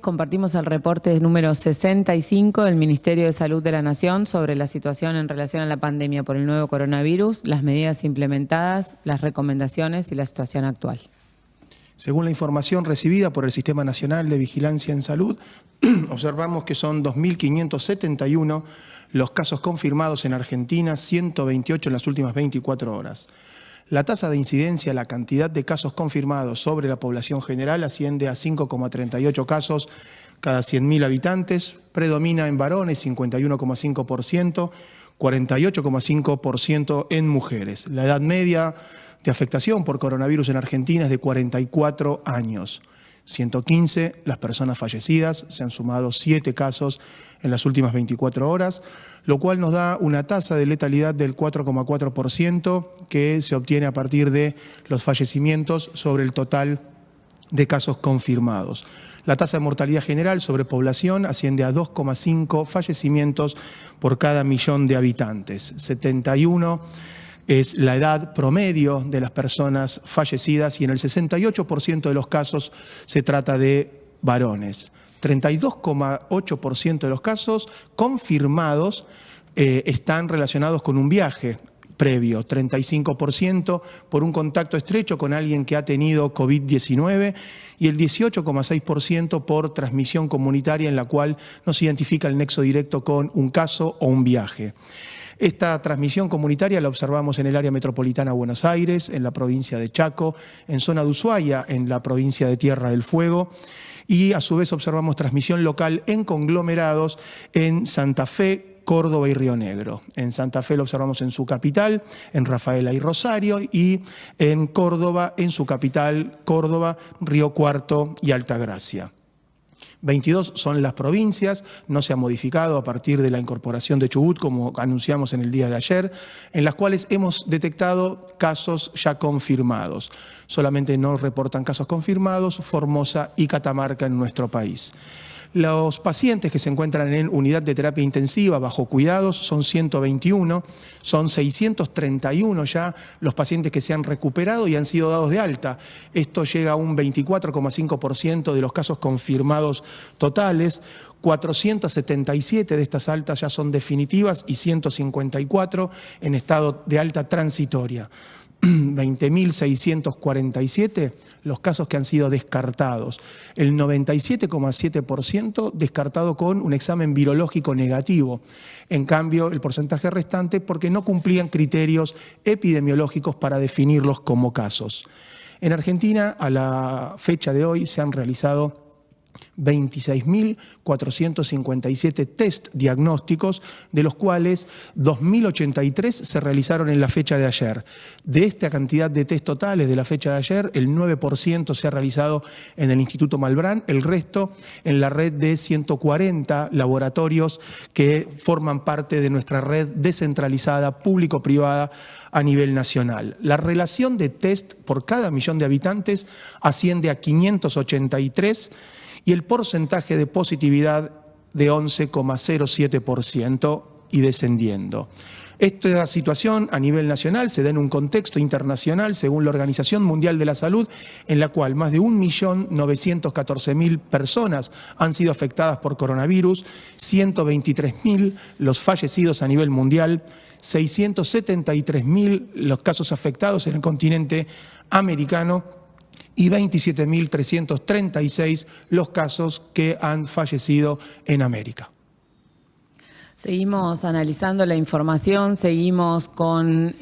compartimos el reporte número 65 del Ministerio de Salud de la Nación sobre la situación en relación a la pandemia por el nuevo coronavirus, las medidas implementadas, las recomendaciones y la situación actual. Según la información recibida por el Sistema Nacional de Vigilancia en Salud, observamos que son 2.571 los casos confirmados en Argentina, 128 en las últimas 24 horas. La tasa de incidencia, la cantidad de casos confirmados sobre la población general asciende a 5,38 casos cada 100.000 habitantes, predomina en varones 51,5%, 48,5% en mujeres. La edad media de afectación por coronavirus en Argentina es de 44 años. 115 las personas fallecidas, se han sumado 7 casos en las últimas 24 horas, lo cual nos da una tasa de letalidad del 4,4% que se obtiene a partir de los fallecimientos sobre el total de casos confirmados. La tasa de mortalidad general sobre población asciende a 2,5 fallecimientos por cada millón de habitantes. 71 es la edad promedio de las personas fallecidas y en el 68% de los casos se trata de varones. 32,8% de los casos confirmados están relacionados con un viaje previo, 35% por un contacto estrecho con alguien que ha tenido COVID-19 y el 18,6% por transmisión comunitaria en la cual no se identifica el nexo directo con un caso o un viaje. Esta transmisión comunitaria la observamos en el área metropolitana de Buenos Aires, en la provincia de Chaco, en zona de Ushuaia, en la provincia de Tierra del Fuego, y a su vez observamos transmisión local en conglomerados en Santa Fe, Córdoba y Río Negro. En Santa Fe lo observamos en su capital, en Rafaela y Rosario, y en Córdoba, en su capital, Córdoba, Río Cuarto y Altagracia. 22 son las provincias, no se ha modificado a partir de la incorporación de Chubut, como anunciamos en el día de ayer, en las cuales hemos detectado casos ya confirmados. Solamente no reportan casos confirmados Formosa y Catamarca en nuestro país. Los pacientes que se encuentran en unidad de terapia intensiva bajo cuidados son 121, son 631 ya los pacientes que se han recuperado y han sido dados de alta. Esto llega a un 24,5% de los casos confirmados totales. 477 de estas altas ya son definitivas y 154 en estado de alta transitoria. 20.647 los casos que han sido descartados, el 97,7% descartado con un examen virológico negativo. En cambio, el porcentaje restante porque no cumplían criterios epidemiológicos para definirlos como casos. En Argentina, a la fecha de hoy, se han realizado 26.457 test diagnósticos, de los cuales 2.083 se realizaron en la fecha de ayer. De esta cantidad de test totales de la fecha de ayer, el 9% se ha realizado en el Instituto Malbrán, el resto en la red de 140 laboratorios que forman parte de nuestra red descentralizada público-privada a nivel nacional. La relación de test por cada millón de habitantes asciende a 583 y el porcentaje de positividad de 11,07% y descendiendo. Esta situación a nivel nacional se da en un contexto internacional, según la Organización Mundial de la Salud, en la cual más de 1.914.000 personas han sido afectadas por coronavirus, 123.000 los fallecidos a nivel mundial, 673.000 los casos afectados en el continente americano, y 27.336 los casos que han fallecido en América. Seguimos analizando la información, seguimos con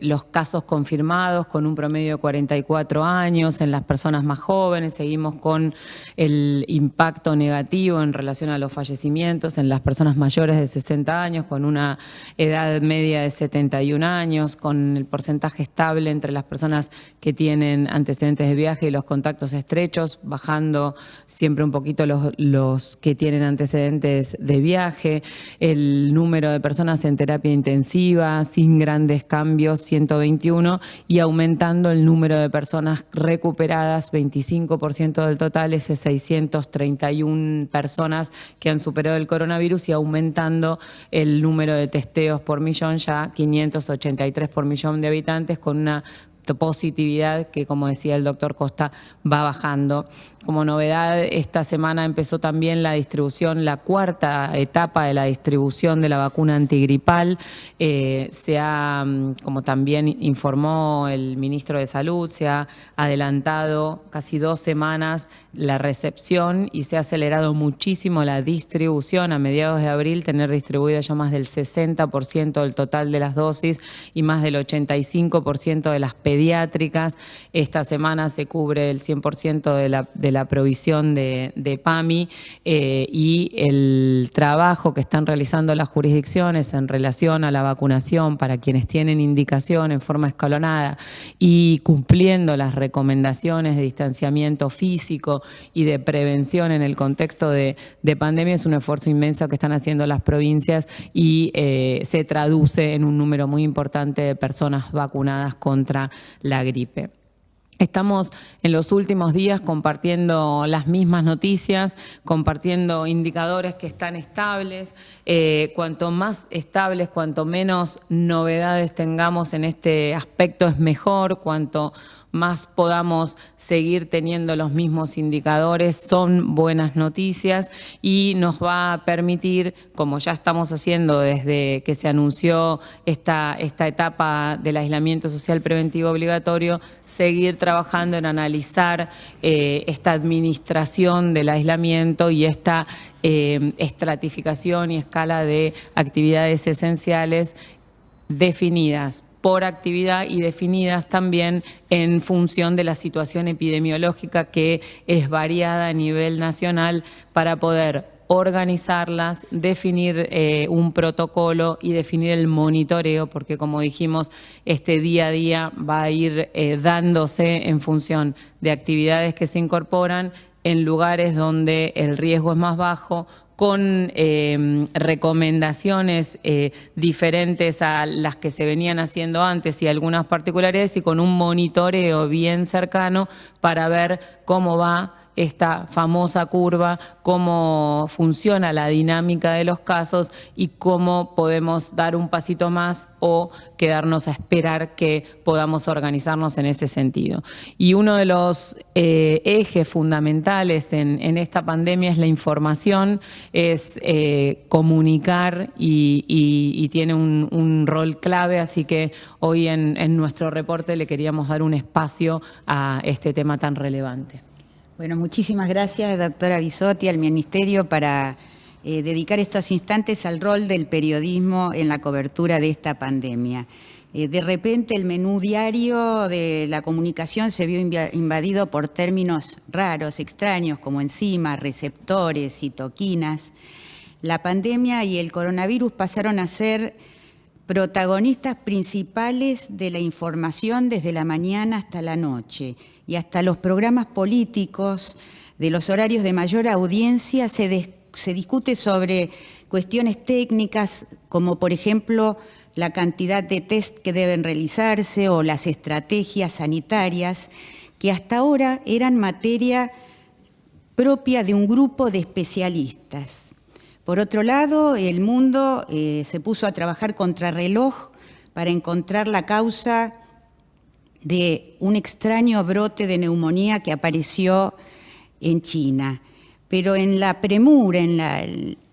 los casos confirmados, con un promedio de 44 años en las personas más jóvenes, seguimos con el impacto negativo en relación a los fallecimientos en las personas mayores de 60 años, con una edad media de 71 años, con el porcentaje estable entre las personas que tienen antecedentes de viaje y los contactos estrechos, bajando siempre un poquito los que tienen antecedentes de viaje. El número de personas en terapia intensiva sin grandes cambios, 121, y aumentando el número de personas recuperadas, 25% del total, ese 631 personas que han superado el coronavirus, y aumentando el número de testeos por millón, ya 583 por millón de habitantes, con una positividad que, como decía el doctor Costa, va bajando. Como novedad, esta semana empezó también la distribución, la cuarta etapa de la distribución de la vacuna antigripal. Se ha, como también informó el ministro de Salud, se ha adelantado casi 2 semanas la recepción y se ha acelerado muchísimo la distribución. A mediados de abril tener distribuida ya más del 60% del total de las dosis y más del 85% de las pediátricas. Esta semana se cubre el 100% de la provisión de PAMI y el trabajo que están realizando las jurisdicciones en relación a la vacunación para quienes tienen indicación en forma escalonada y cumpliendo las recomendaciones de distanciamiento físico y de prevención en el contexto de pandemia es un esfuerzo inmenso que están haciendo las provincias y se traduce en un número muy importante de personas vacunadas contra la gripe. Estamos en los últimos días compartiendo las mismas noticias, compartiendo indicadores que están estables. Cuanto más estables, cuanto menos novedades tengamos en este aspecto es mejor. Cuanto más podamos seguir teniendo los mismos indicadores, son buenas noticias y nos va a permitir, como ya estamos haciendo desde que se anunció esta etapa del aislamiento social preventivo obligatorio, seguir trabajando en analizar esta administración del aislamiento y esta estratificación y escala de actividades esenciales definidas por actividad y definidas también en función de la situación epidemiológica que es variada a nivel nacional para poder organizarlas, definir un protocolo y definir el monitoreo, porque como dijimos, este día a día va a ir dándose en función de actividades que se incorporan en lugares donde el riesgo es más bajo, con recomendaciones diferentes a las que se venían haciendo antes y algunas particularidades y con un monitoreo bien cercano para ver cómo va esta famosa curva, cómo funciona la dinámica de los casos y cómo podemos dar un pasito más o quedarnos a esperar que podamos organizarnos en ese sentido. Y uno de los ejes fundamentales en esta pandemia es la información, es comunicar y tiene un rol clave, así que hoy en nuestro reporte le queríamos dar un espacio a este tema tan relevante. Bueno, muchísimas gracias, doctora Bisotti, al Ministerio para dedicar estos instantes al rol del periodismo en la cobertura de esta pandemia. De repente el menú diario de la comunicación se vio invadido por términos raros, extraños, como enzimas, receptores, citoquinas. La pandemia y el coronavirus pasaron a ser protagonistas principales de la información desde la mañana hasta la noche, y hasta los programas políticos de los horarios de mayor audiencia se discute sobre cuestiones técnicas como, por ejemplo, la cantidad de test que deben realizarse o las estrategias sanitarias que hasta ahora eran materia propia de un grupo de especialistas. Por otro lado, el mundo se puso a trabajar contrarreloj para encontrar la causa de un extraño brote de neumonía que apareció en China. Pero en la premura, en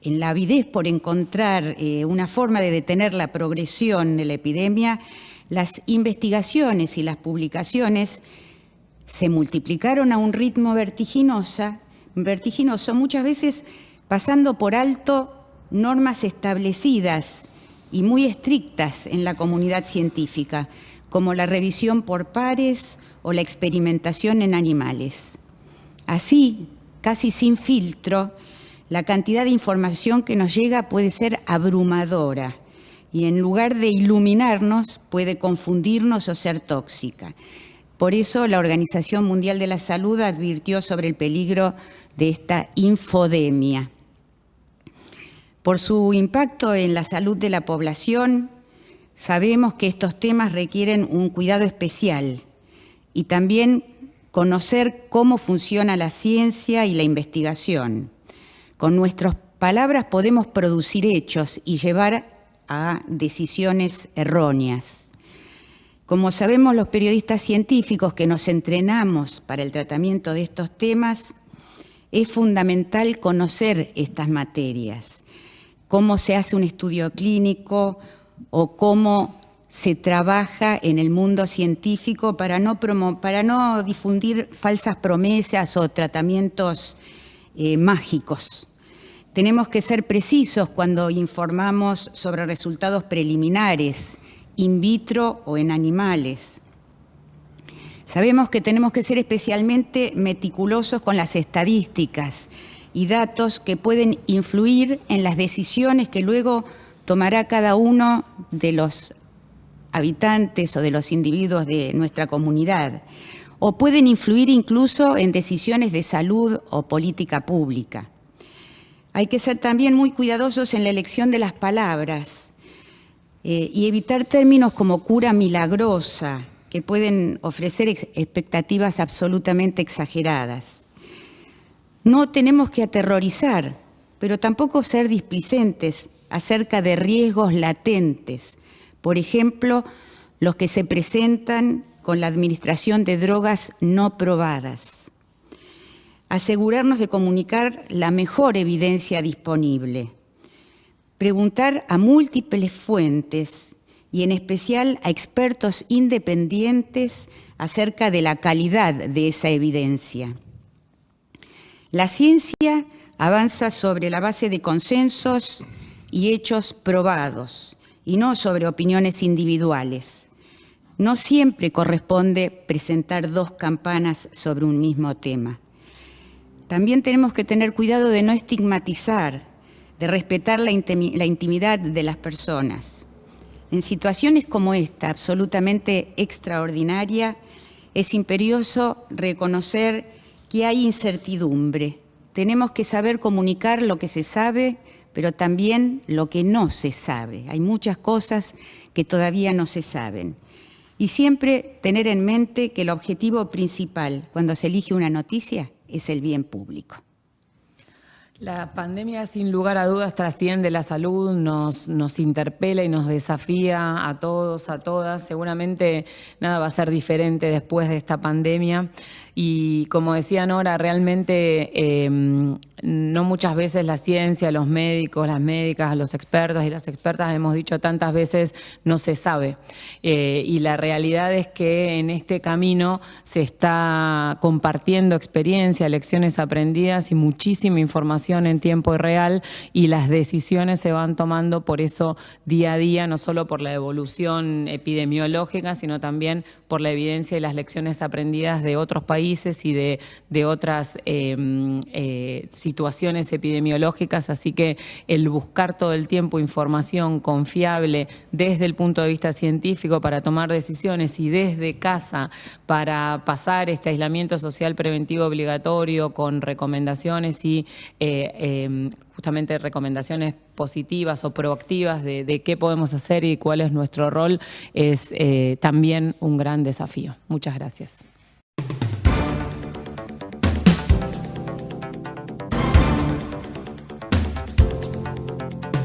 la avidez por encontrar una forma de detener la progresión de la epidemia, las investigaciones y las publicaciones se multiplicaron a un ritmo vertiginoso, muchas veces pasando por alto normas establecidas y muy estrictas en la comunidad científica, como la revisión por pares o la experimentación en animales. Así, casi sin filtro, la cantidad de información que nos llega puede ser abrumadora y en lugar de iluminarnos puede confundirnos o ser tóxica. Por eso la Organización Mundial de la Salud advirtió sobre el peligro de esta infodemia. Por su impacto en la salud de la población, sabemos que estos temas requieren un cuidado especial y también conocer cómo funciona la ciencia y la investigación. Con nuestras palabras podemos producir hechos y llevar a decisiones erróneas. Como sabemos los periodistas científicos que nos entrenamos para el tratamiento de estos temas, es fundamental conocer estas materias, cómo se hace un estudio clínico o cómo se trabaja en el mundo científico para no difundir falsas promesas o tratamientos mágicos. Tenemos que ser precisos cuando informamos sobre resultados preliminares, in vitro o en animales. Sabemos que tenemos que ser especialmente meticulosos con las estadísticas y datos que pueden influir en las decisiones que luego tomará cada uno de los habitantes o de los individuos de nuestra comunidad, o pueden influir incluso en decisiones de salud o política pública. Hay que ser también muy cuidadosos en la elección de las palabras y evitar términos como cura milagrosa, que pueden ofrecer expectativas absolutamente exageradas. No tenemos que aterrorizar, pero tampoco ser displicentes acerca de riesgos latentes, por ejemplo, los que se presentan con la administración de drogas no probadas. Asegurarnos de comunicar la mejor evidencia disponible. Preguntar a múltiples fuentes y en especial a expertos independientes acerca de la calidad de esa evidencia. La ciencia avanza sobre la base de consensos y hechos probados, y no sobre opiniones individuales. No siempre corresponde presentar dos campanas sobre un mismo tema. También tenemos que tener cuidado de no estigmatizar, de respetar la intimidad de las personas. En situaciones como esta, absolutamente extraordinaria, es imperioso reconocer que hay incertidumbre. Tenemos que saber comunicar lo que se sabe, pero también lo que no se sabe. Hay muchas cosas que todavía no se saben. Y siempre tener en mente que el objetivo principal cuando se elige una noticia es el bien público. La pandemia, sin lugar a dudas, trasciende la salud, nos interpela y nos desafía a todos, a todas. Seguramente nada va a ser diferente después de esta pandemia. Y como decía Nora, realmente no muchas veces la ciencia, los médicos, las médicas, los expertos y las expertas hemos dicho tantas veces no se sabe. Y la realidad es que en este camino se está compartiendo experiencia, lecciones aprendidas y muchísima información en tiempo real, y las decisiones se van tomando por eso día a día, no solo por la evolución epidemiológica, sino también por la evidencia y las lecciones aprendidas de otros países y de otras situaciones epidemiológicas. Así que el buscar todo el tiempo información confiable desde el punto de vista científico para tomar decisiones y desde casa para pasar este aislamiento social preventivo obligatorio con recomendaciones y justamente recomendaciones positivas o proactivas de qué podemos hacer y cuál es nuestro rol, es también un gran desafío. Muchas gracias.